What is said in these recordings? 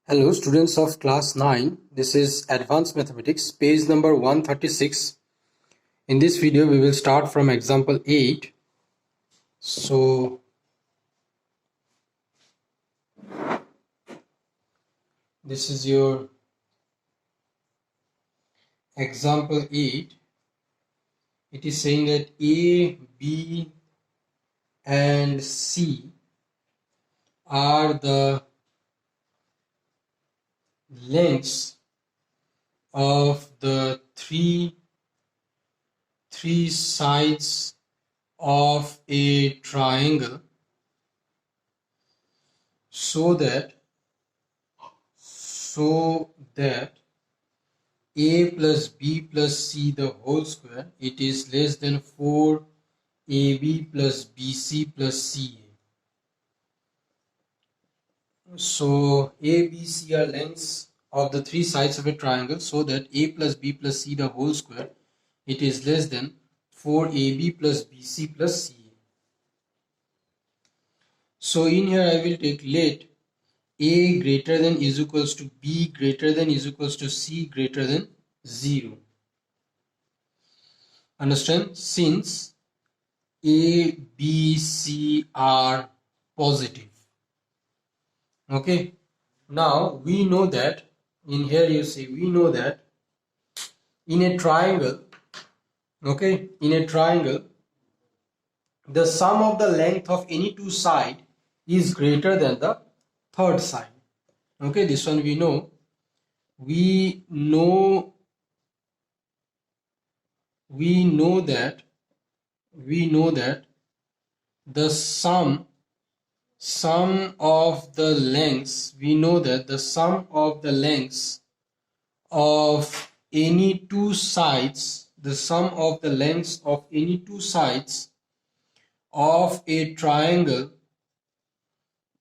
Hello students of class 9, this is Advanced Mathematics, page number 136. In this video we will start from example 8. So this is your example 8. It is saying that A, B and C are the lengths of the three sides of a triangle so that a plus b plus c the whole square, it is less than 4ab plus bc plus ca. So a, b, c are lengths of the three sides of a triangle so that a plus b plus c the whole square, it is less than 4ab plus bc plus ca. So in here I will take let a greater than is equals to b greater than is equals to c greater than 0. Understand? Since A, B, C are positive. Okay. Now we know that in here you see we know that in a triangle, okay, in a triangle the sum of the length of any two sides is greater than the third side. Okay, this one we know. We know that the sum of the lengths, we know that the sum of the lengths of any two sides, the sum of the lengths of any two sides of a triangle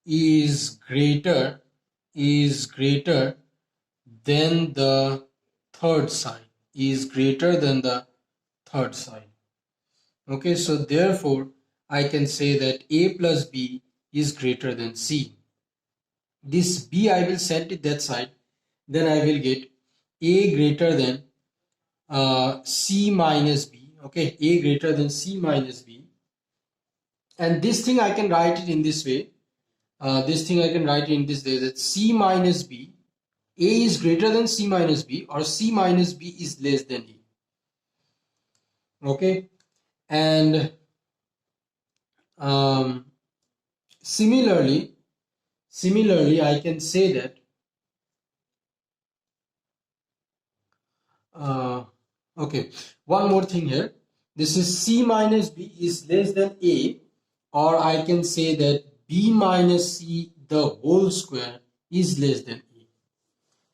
is greater than the third side, Okay, so therefore I can say that a plus b is greater than c. This b I will set it that side, then I will get a greater than c minus b. Okay, a greater than c minus b, and this thing I can write it in this way. That c minus b, a is greater than c minus b, or c minus b is less than a. Okay, and similarly I can say that okay, one more thing here. This is c minus b is less than a, or I can say that b minus c the whole square is less than a.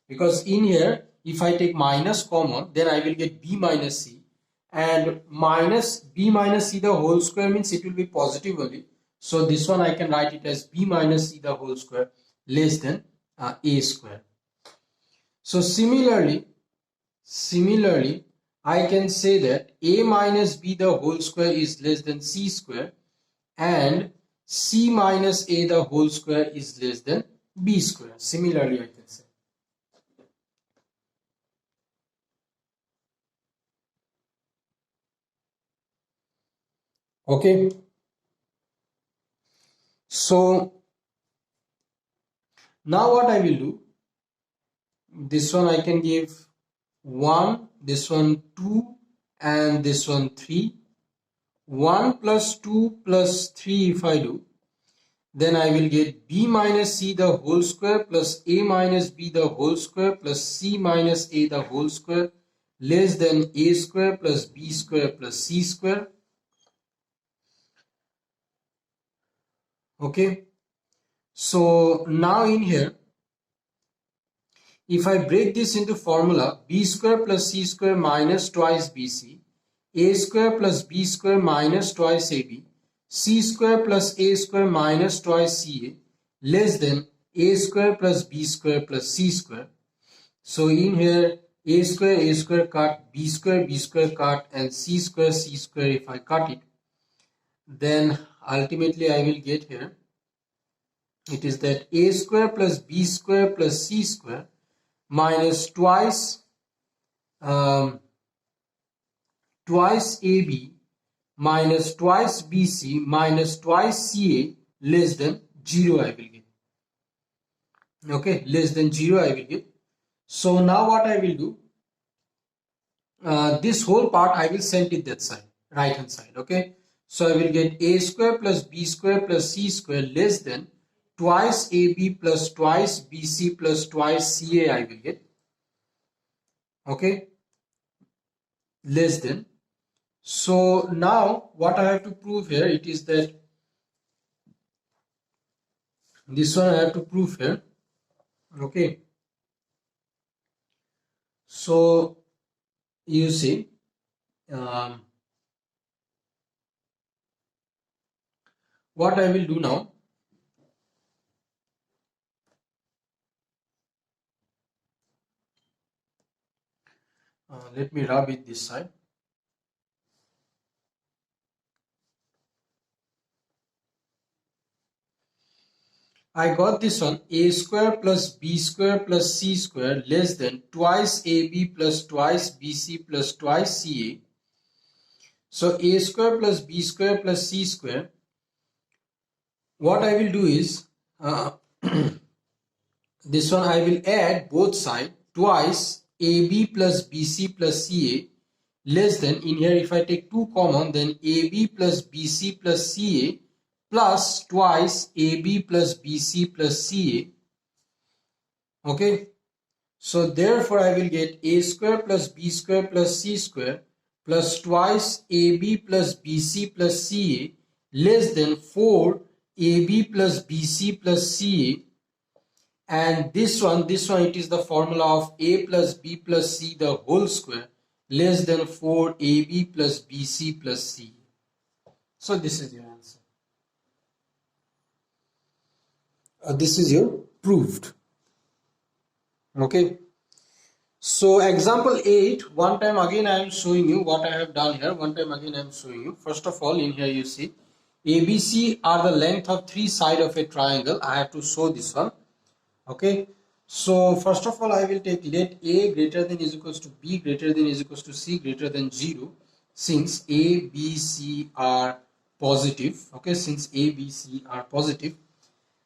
Because in here, if I take minus common, then I will get b minus c, and minus b minus c the whole square means it will be positive only. So this one I can write it as b minus c the whole square less than a square. So similarly, I can say that a minus b the whole square is less than c square, and c minus a the whole square is less than b square. Similarly, I can say. Okay. So now what I will do, this one I can give 1, this one 2, and this one 3. 1 plus 2 plus 3 if I do, then I will get b minus c the whole square plus a minus b the whole square plus c minus a the whole square less than a square plus b square plus c square. Okay, so now in here, if I break this into formula, b square plus c square minus twice bc, a square plus b square minus twice ab, c square plus a square minus twice ca less than a square plus b square plus c square. So in here, a square cut, b square cut, and c square if I cut it, then ultimately I will get here it is that a square plus b square plus c square minus twice AB minus twice BC minus twice CA less than 0 I will get. Okay, less than 0 I will get. So now what I will do, this whole part I will send it that side, right hand side. Okay, so I will get a square plus b square plus c square less than twice AB plus twice BC plus twice CA I will get. Okay, less than. So now what I have to prove here, it is that this one I have to prove here. Okay, so you see, what I will do now, let me rub it this side. I got this one, a square plus b square plus c square less than twice ab plus twice bc plus twice ca. So a square plus b square plus c square, what I will do is, this one I will add both sides, twice AB plus BC plus CA less than, in here if I take 2 common, then AB plus BC plus CA plus twice AB plus BC plus CA. Okay, so therefore I will get a square plus b square plus c square plus twice AB plus BC plus CA less than 4 AB plus BC plus CA. And this one it is the formula of a plus b plus c the whole square less than 4ab plus bc plus c. So this is your answer. This is your proved. Okay. So example 8, one time again I am showing you what I have done here. One time again I am showing you. First of all, in here you see ABC are the length of 3 sides of a triangle. I have to show this one. Okay, so first of all I will take let a greater than is equals to b greater than is equals to c greater than 0, since a b c are positive. Okay, since a b c are positive,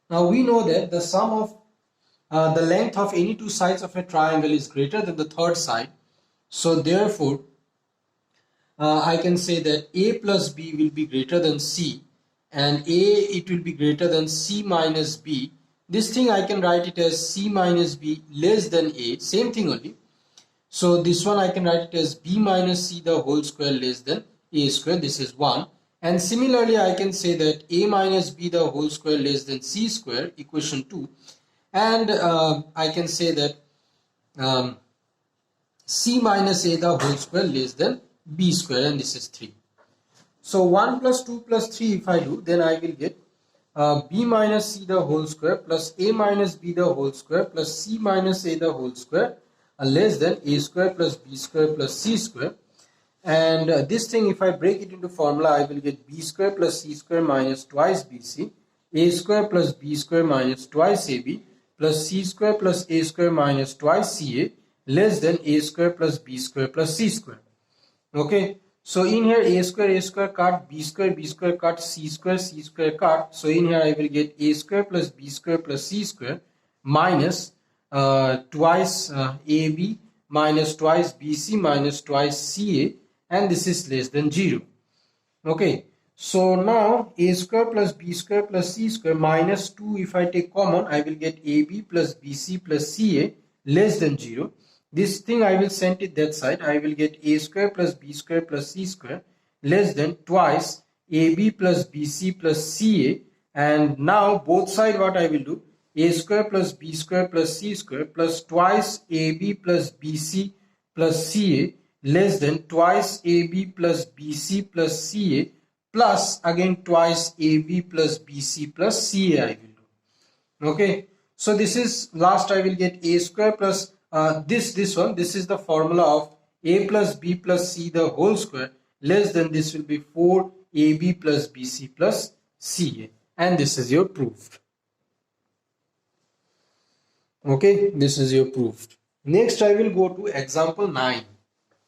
now we know that the sum of the length of any two sides of a triangle is greater than the third side. So therefore I can say that a plus b will be greater than c, and it will be greater than c minus b. This thing I can write it as c minus b less than a, same thing only. So this one I can write it as b minus c the whole square less than a square. This is 1. And similarly I can say that a minus b the whole square less than c square, equation 2. And I can say that c minus a the whole square less than b square, and this is 3. So 1 plus 2 plus 3 if I do, then I will get b minus c the whole square plus a minus b the whole square plus c minus a the whole square less than a square plus b square plus c square. And this thing if I break it into formula, I will get b square plus c square minus twice bc, a square plus b square minus twice ab plus c square plus a square minus twice ca less than a square plus b square plus c square. Okay, so in here a square cut, b square cut, c square cut. So in here I will get a square plus b square plus c square minus twice ab minus twice bc minus twice ca, and this is less than 0. Okay, so now a square plus b square plus c square minus 2 if I take common, I will get ab plus bc plus ca less than 0. This thing I will send it that side. I will get a square plus b square plus c square less than twice ab plus bc plus ca. And now both side what I will do, a square plus b square plus c square plus twice ab plus bc plus ca less than twice ab plus bc plus ca plus again twice ab plus bc plus ca I will do. Okay, so this is last I will get a square plus this one, this is the formula of a plus b plus c the whole square less than, this will be 4ab plus bc plus ca, and this is your proof. Okay, this is your proof. Next I will go to example 9.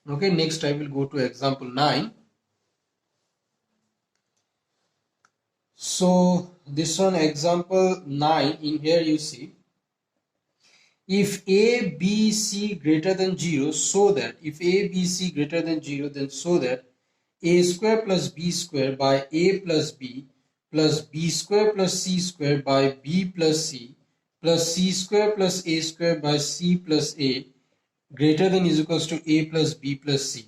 Okay, next I will go to example 9. So this one, example 9, in here you see, if a b c greater than 0, so that if a b c greater than 0, then so that a square plus b square by a plus b square plus c square by b plus c square plus a square by c plus a greater than is equals to a plus b plus c.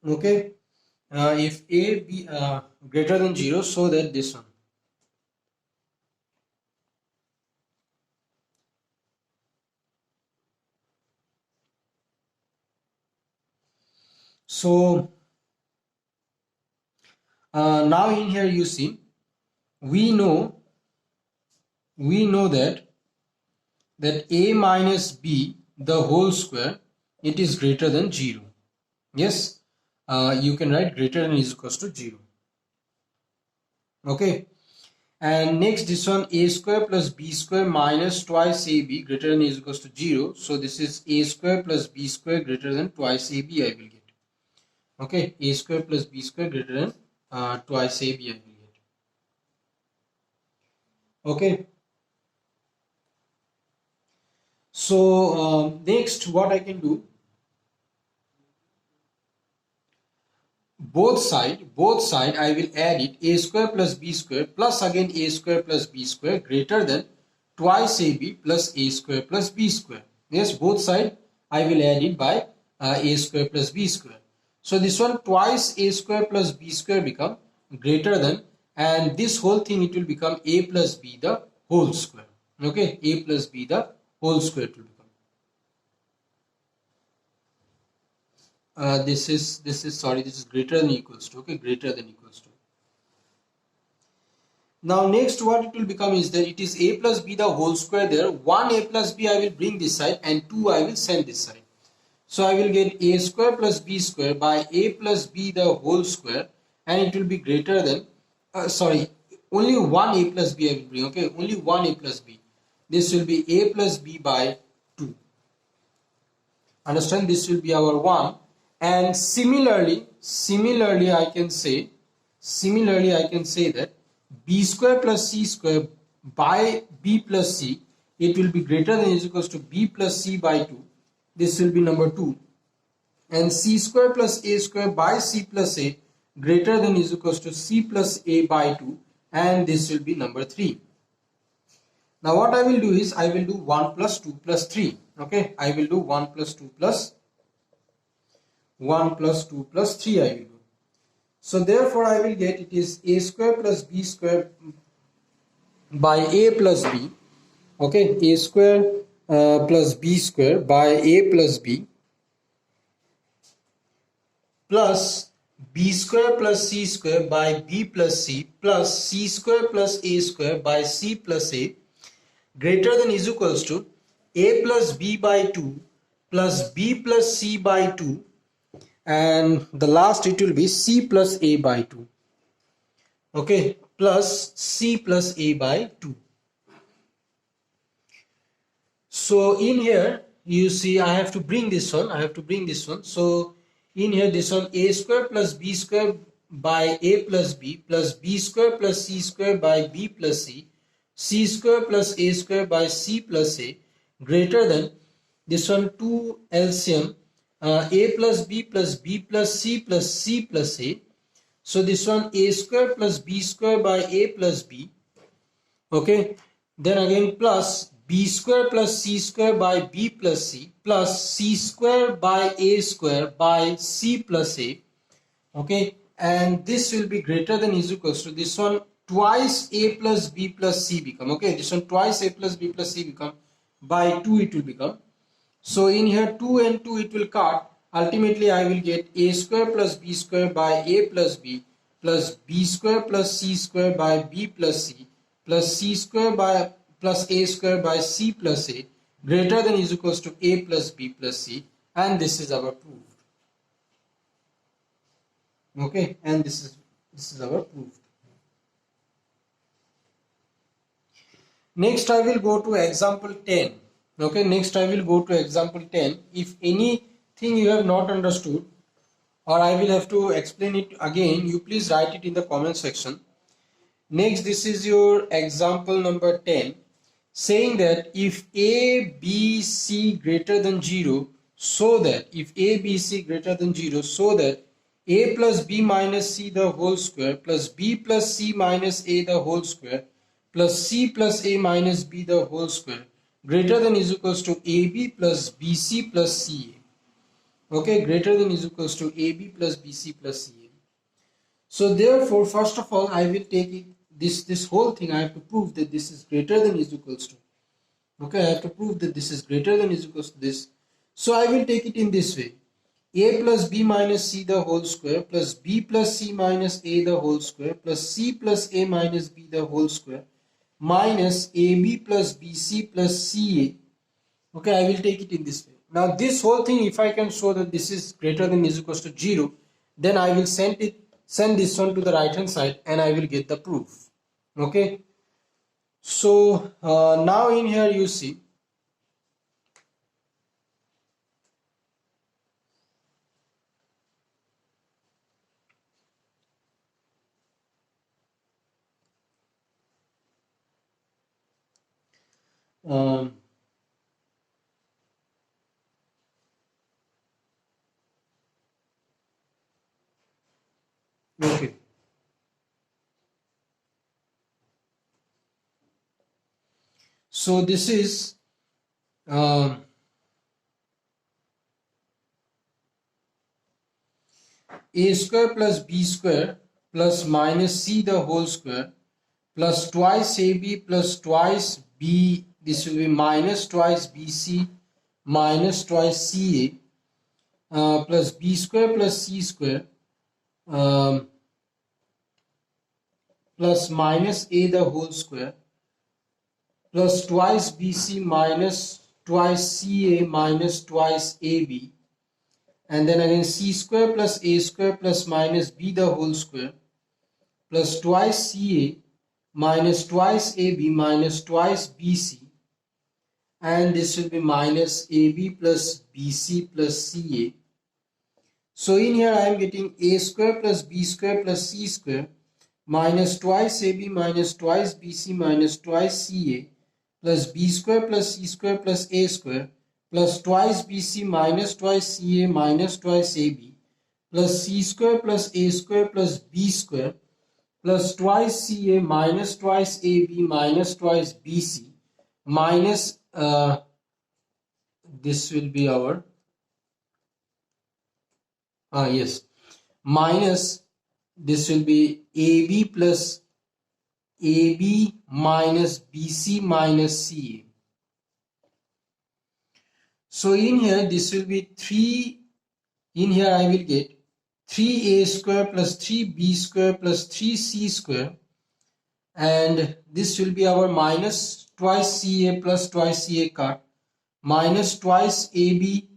Okay, if a b greater than 0, so that this one. So now in here you see, we know that a minus b the whole square, it is greater than 0. Yes, you can write greater than is equals to 0. Okay, and next this one, a square plus b square minus twice ab greater than is equals to 0. So this is a square plus b square greater than twice ab I will get. Okay, a square plus b square greater than twice ab I will get. Okay, so next what I can do, both side I will add it, a square plus b square plus again a square plus b square greater than twice ab plus a square plus b square. Yes, both side I will add it by a square plus b square. So this one, twice a square plus b square become greater than, and this whole thing it will become a plus b the whole square. Okay, a plus b the whole square it will become. This is sorry, this is greater than equals to. Okay, greater than equals to. Now next what it will become is that it is a plus b the whole square there. 1 a plus b I will bring this side and 2 I will send this side. So I will get a square plus b square by a plus b the whole square, and it will be greater than, sorry, only 1 a plus b I will bring. Okay, only 1 a plus b. This will be a plus b by 2. Understand, this will be our 1. And similarly I can say that b square plus c square by b plus c, it will be greater than is equals to b plus c by 2. This will be number 2. And c square plus a square by c plus a greater than is equals to c plus a by 2, and this will be number 3. Now what I will do is I will do 1 plus 2 plus 3. Okay, I will do 1 plus 2 plus 1 plus 2 plus 3 I will do. So therefore I will get, it is a square plus b square by a plus b. Okay, a square plus b square by a plus b plus b square plus c square by b plus c plus c square plus a square by c plus a greater than is equals to a plus b by 2 plus b plus c by 2, and the last it will be c plus a by 2. Okay, plus c plus a by 2. So in here you see I have to bring this one. So in here this one, a square plus b square by a plus b square plus c square by b plus c square plus a square by c plus a greater than this one, 2 LCM a plus b plus c plus c plus a. So this one, a square plus b square by a plus b. Okay, then again plus b square plus c square by b plus c plus c square by a square by c plus a. Okay, and this will be greater than is equals to this one, twice a plus b plus c become. Okay, this one twice a plus b plus c become, by 2 it will become. So in here 2 and 2 it will cut. Ultimately I will get a square plus b square by a plus b square plus c square by b plus c square by plus a square by c plus a greater than is equals to a plus b plus c, and this is our proof. Okay, and this is our proof. Next I will go to example 10. Okay, next I will go to example 10. If anything you have not understood or I will have to explain it again, you please write it in the comment section. Next, this is your example number 10, saying that if a, b, c greater than 0, so that if a, b, c greater than 0, so that a plus b minus c the whole square plus b plus c minus a the whole square plus c plus a minus b the whole square greater than is equals to ab plus bc plus ca. Okay, greater than is equals to ab plus bc plus ca. So therefore, first of all, I will take it, this whole thing. I have to prove that this is greater than is equals to. Okay, I have to prove that this is greater than is equals to this. So I will take it in this way: a plus b minus c the whole square plus b plus c minus a the whole square plus c plus a minus b the whole square minus ab plus bc plus ca. Okay, I will take it in this way. Now this whole thing, if I can show that this is greater than is equals to 0, then I will send this one to the right hand side and I will get the proof. Okay, so now in here you see um, okay, so this is um, a square plus b square plus minus c the whole square plus twice ab plus twice b, this will be minus twice bc minus twice ca plus b square plus c square plus minus a the whole square plus twice bc minus twice ca minus twice ab, and then again c square plus a square plus minus b the whole square plus twice ca minus twice ab minus twice bc, and this will be minus ab plus bc plus ca. So in here I am getting a square plus b square plus c square minus twice ab minus twice bc minus twice ca plus b square plus c square plus a square plus twice bc minus twice ca minus twice ab plus c square plus a square plus b square plus twice ca minus twice ab minus twice bc minus this will be our yes, minus this will be AB plus AB minus BC minus CA. So in here this will be 3, in here I will get 3a square plus 3b square plus 3c square, and this will be our minus twice CA plus twice CA cut minus twice AB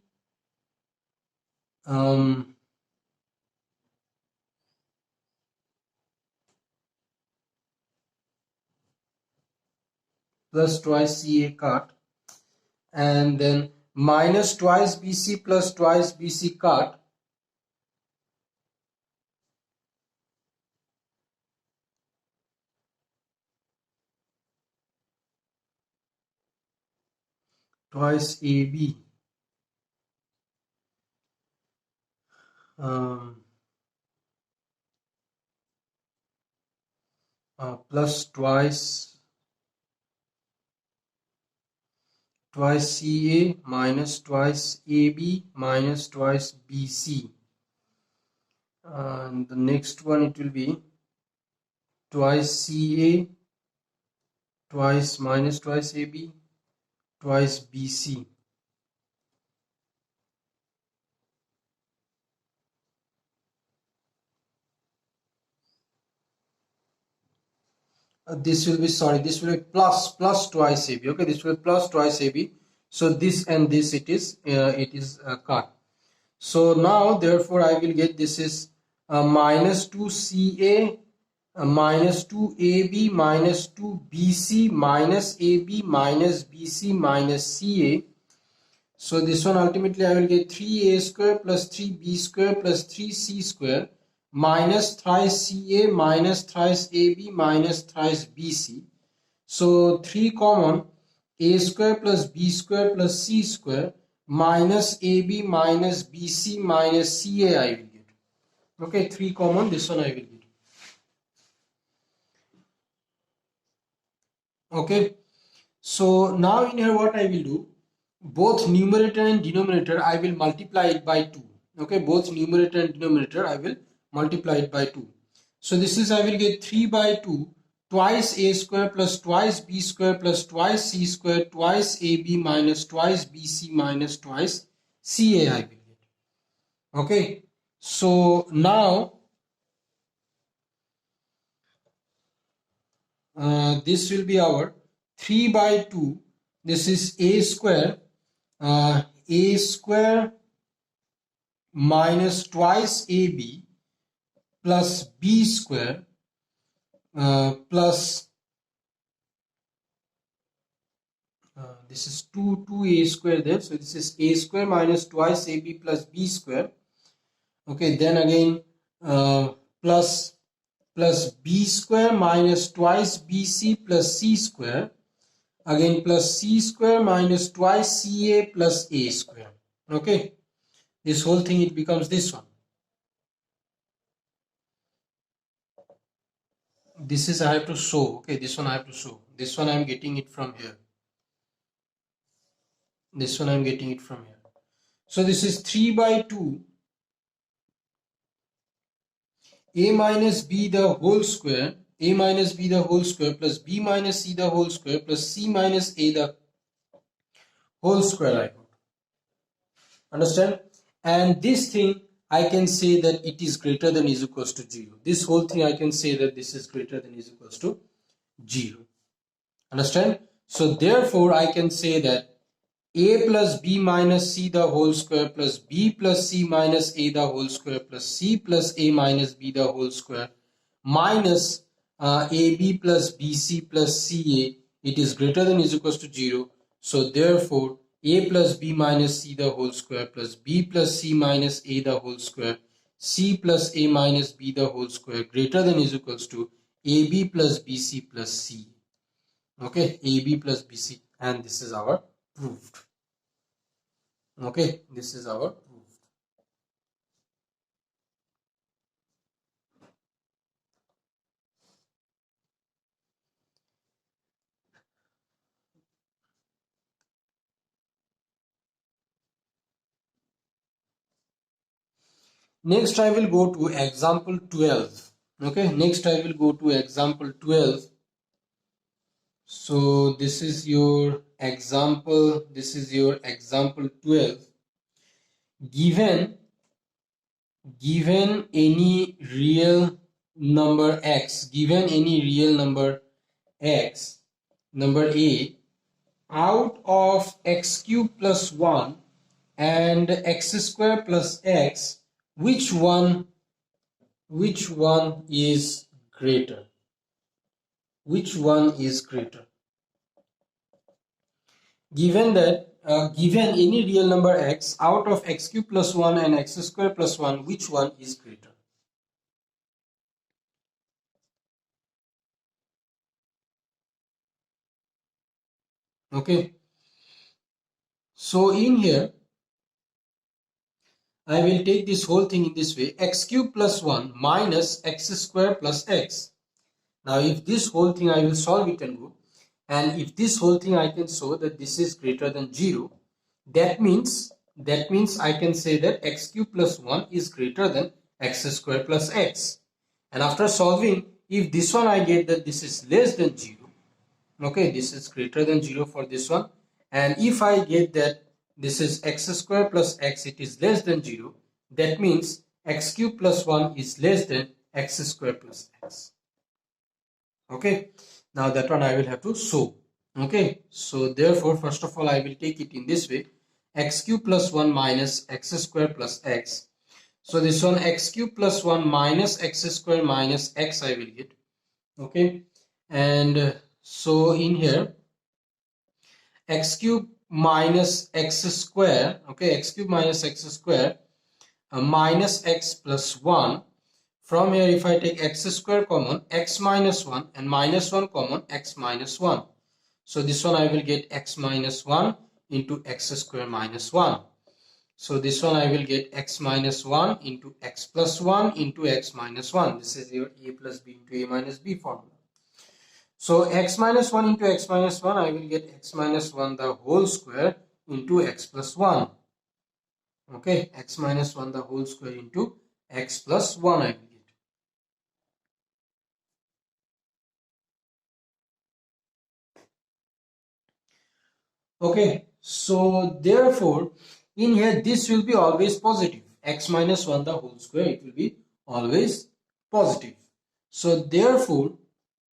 plus twice CA cut, and then minus twice BC plus twice BC cut twice AB um, plus twice CA minus twice AB minus twice BC, and the next one it will be twice CA twice minus twice AB twice BC. This will be, sorry, this will be plus twice AB. Okay, this will be plus twice AB. So this and this it is cut. So now therefore I will get this is minus 2 CA minus 2ab minus 2bc minus ab minus bc minus ca. So this one ultimately I will get 3a square plus 3b square plus 3c square minus thrice ca minus thrice ab minus thrice bc. So 3 common, a square plus b square plus c square minus ab minus bc minus ca I will get. Okay, 3 common, this one I will get. Okay, so now in here what I will do, both numerator and denominator I will multiply it by 2. Okay, both numerator and denominator I will multiply it by 2. So this is, I will get 3 by 2 twice a square plus twice b square plus twice c square twice ab minus twice bc minus twice ca I will get. Okay, so now this will be our 3 by 2. This is a square minus twice ab plus b square plus this is 2a square there, so this is a square minus twice ab plus b square. Okay, then again plus b square minus twice bc plus c square, again plus c square minus twice ca plus a square. Okay, this whole thing, it becomes this one. This is I have to show. Okay, this one I have to show. This one I am getting it from here. This one I am getting it from here. So this is 3 by 2 a minus b the whole square, a minus b the whole square plus b minus c the whole square plus c minus a the whole square I got. Understand? And this thing I can say that it is greater than is equals to 0. This whole thing I can say that this is greater than is equals to 0. Understand? So therefore I can say that a plus b minus c the whole square plus b plus c minus a the whole square plus c plus a minus b the whole square minus ab plus bc plus ca, it is greater than is equals to 0. So therefore a plus b minus c the whole square plus b plus c minus a the whole square c plus a minus b the whole square greater than is equals to ab plus bc plus c. Okay, ab plus bc, and this is our proved. Okay, this is our proved. Next I will go to example 12. Okay, next I will go to example 12. So this is your example, 12. Given any real number x, number a, out of x cube plus 1 and x square plus x, which one is greater? Which one is greater? Given that given any real number x, out of x cube plus 1 and x square plus 1, which one is greater? Okay, so in here I will take this whole thing in this way: x cube plus 1 minus x square plus x. Now if this whole thing I will solve it and go, and if this whole thing I can show that this is greater than 0, that means I can say that x cube plus 1 is greater than x square plus x. And after solving, if this one I get that this is less than 0, okay, this is greater than 0 for this one, and if I get that this is x square plus x, it is less than 0, that means x cube plus 1 is less than x square plus x. Okay, now that one I will have to show. Okay, so therefore first of all I will take it in this way: x cube plus 1 minus x square plus x. So this one x cube plus 1 minus x square minus x I will get. Okay, and so in here x cube minus x square, okay, x cube minus x square minus x plus 1. From here, if I take x square common, x minus 1 and minus 1 common, x minus 1. So this one I will get x minus 1 into x square minus 1. So this one I will get x minus 1 into x plus 1 into x minus 1. This is your a plus b into a minus b formula. So x minus 1 into x minus 1, I will get x minus 1 the whole square into x plus 1. Okay, x minus 1 the whole square into x plus 1 I will get. Okay, so therefore in here this will be always positive. X minus 1 the whole square, it will be always positive. So therefore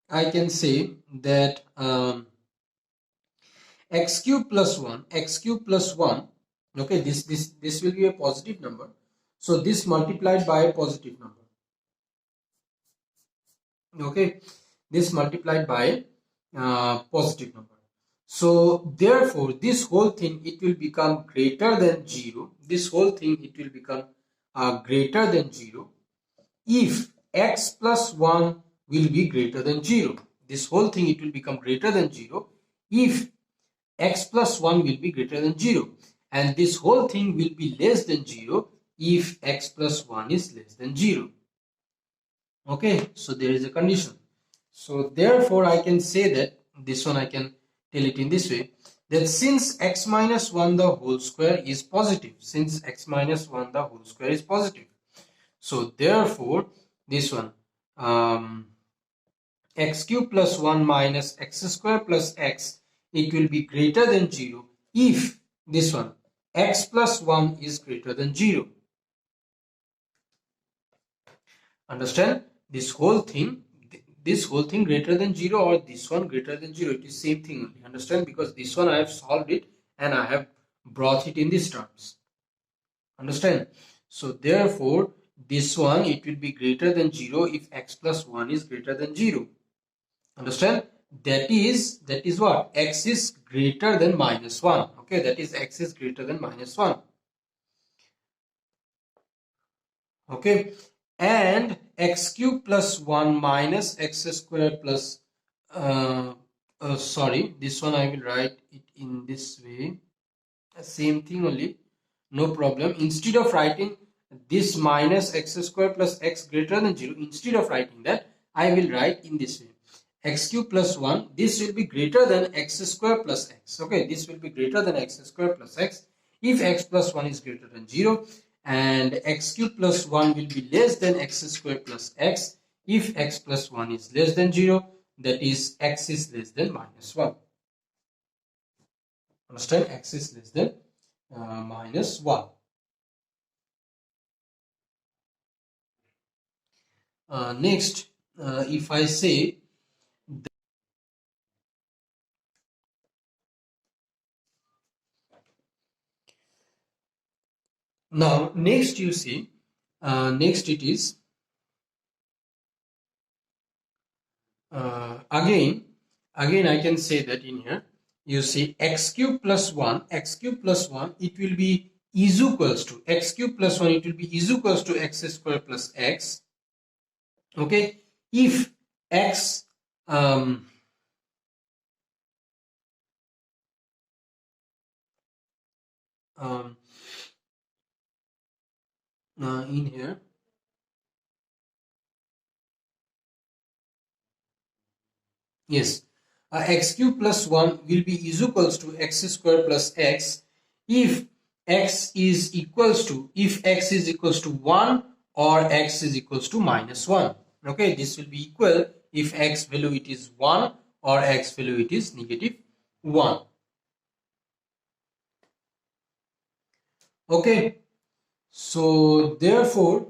I can say that x cube plus 1, x cube plus 1, okay, this will be a positive number. So this multiplied by a positive number. Okay, this multiplied by positive number. So therefore this whole thing, it will become greater than 0. This whole thing, it will become greater than 0 if x plus 1 will be greater than 0. This whole thing, it will become greater than 0 if x plus 1 will be greater than 0, and this whole thing will be less than 0 if x plus 1 is less than 0. Okay, so there is a condition. So therefore I can say that this one, I can tell it in this way, that since x minus 1 the whole square is positive, since x minus 1 the whole square is positive, so therefore this one, x cube plus 1 minus x square plus x, it will be greater than 0 if this one, x plus 1 is greater than 0. Understand? This whole thing greater than 0 or this one greater than 0, it is same thing only. Understand? Because this one I have solved it and I have brought it in these terms. Understand? So therefore this one, it will be greater than 0 if x plus 1 is greater than 0. Understand? That is what? X is greater than minus 1. Okay, that is x is greater than minus 1. Okay, and x cube plus 1 minus x square plus sorry, this one I will write it in this way, same thing only, no problem. Instead of writing this minus x square plus x greater than 0, instead of writing that, I will write in this way, x cube plus 1, this will be greater than x square plus x. Okay, this will be greater than x square plus x if x plus 1 is greater than 0, and x cube plus 1 will be less than x square plus x if x plus 1 is less than 0, that is x is less than minus 1. Understand? X is less than minus 1. Next, if I say now, next you see, next it is again I can say that in here you see x cube plus 1, x cube plus 1, it will be is equals to x cube plus 1, it will be is equals to x square plus x. Okay, if x in here, yes, x cube plus 1 will be is equals to x square plus x if x is equals to, if x is equals to 1 or x is equals to minus 1. Okay, this will be equal if x value it is 1 or x value it is negative 1. Okay, so therefore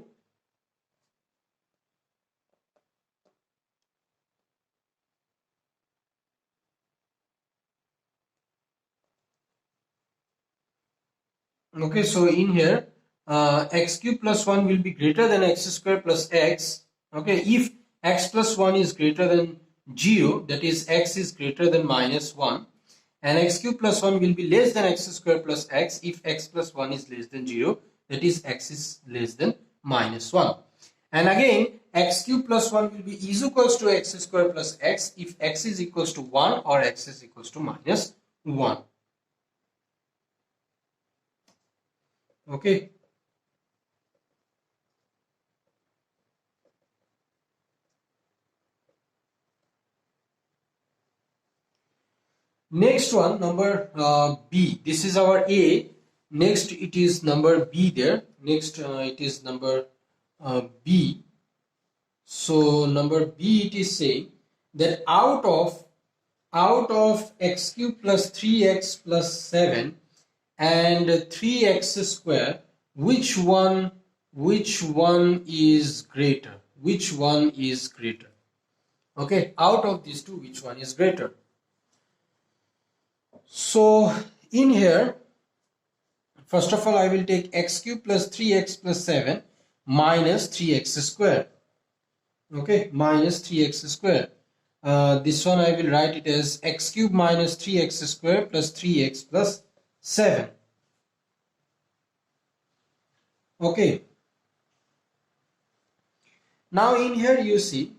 okay, so in here x cube plus 1 will be greater than x square plus x. Okay, if x plus 1 is greater than 0, that is x is greater than minus 1, and x cube plus 1 will be less than x square plus x if x plus 1 is less than 0, that is x is less than minus 1. And again, x cube plus 1 will be is equals to x square plus x if x is equals to 1 or x is equals to minus 1. Okay. Next one, number B. This is our A. Next, it is number B there. Next, it is number B. So number B, it is saying that out of x cube plus 3x plus 7 and 3x square, which one is greater? Which one is greater? Okay, out of these two, which one is greater? So in here, first of all, I will take x cube plus 3x plus 7 minus 3x square. Okay, minus 3x square. This one I will write it as x cube minus 3x square plus 3x plus 7. Okay. Now in here you see,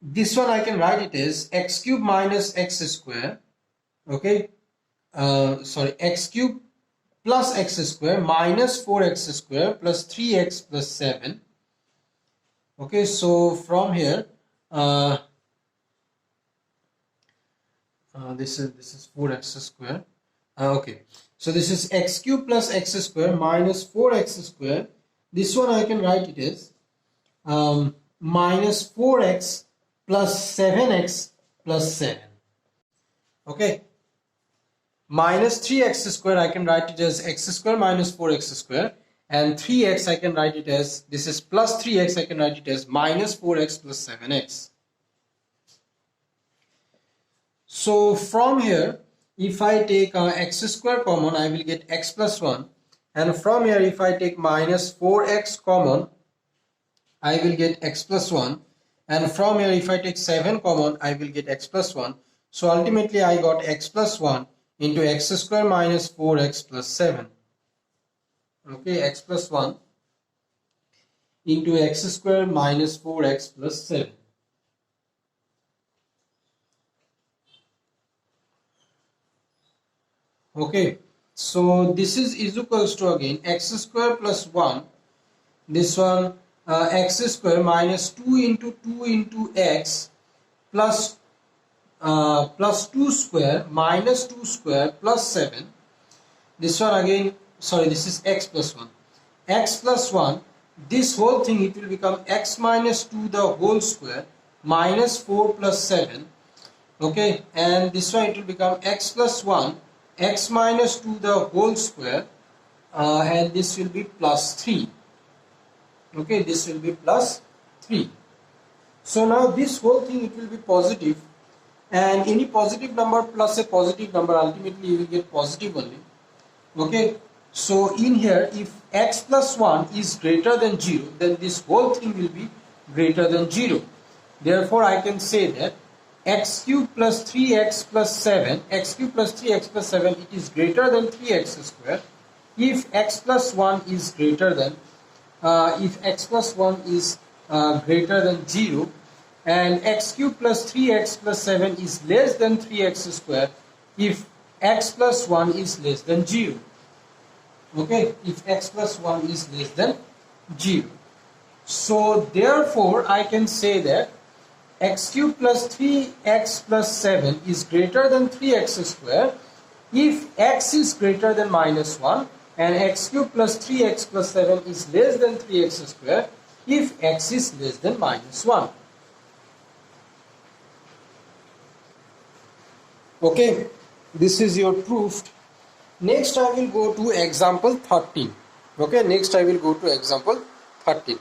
this one I can write it as x cube minus x square. Okay. X cube plus x square minus 4x square plus 3x plus 7. Okay, so from here, this is 4x square. Okay, so this is x cube plus x square minus 4x square. This one I can write it as minus 4x plus 7x plus 7. Okay. Minus 3x square, I can write it as x square minus 4x square, and 3x I can write it as, this is plus 3x, I can write it as minus 4x plus 7x. So from here, if I take x square common, I will get x plus 1, and from here if I take minus 4x common, I will get x plus 1, and from here if I take 7 common, I will get x plus 1. So ultimately I got x plus 1 into x square minus 4x plus 7. Okay, x plus 1 into x square minus 4x plus 7. Okay, so this is equals to again x square plus 1. This one x square minus 2 into x plus 2 square minus 2 square plus 7. This one again, sorry, this is x plus 1. X plus 1, this whole thing it will become x minus 2 the whole square minus 4 plus 7. Okay, and this one it will become x plus 1, x minus 2 the whole square, and this will be plus 3. Okay, this will be plus 3. So now this whole thing it will be positive, and any positive number plus a positive number, ultimately you will get positive only. Okay, so in here if x plus 1 is greater than 0, then this whole thing will be greater than 0. Therefore I can say that x cube plus 3x plus 7, x cube plus 3x plus 7, it is greater than 3x square if x plus 1 is greater than greater than 0, and x cube plus 3x plus 7 is less than 3x square if x plus 1 is less than 0. Okay, if x plus 1 is less than 0. So therefore I can say that x cube plus 3x plus 7 is greater than 3x square if x is greater than minus 1, and x cube plus 3x plus 7 is less than 3x square if x is less than minus 1. Okay, this is your proof. Next I will go to example 13. Okay, next I will go to example 13.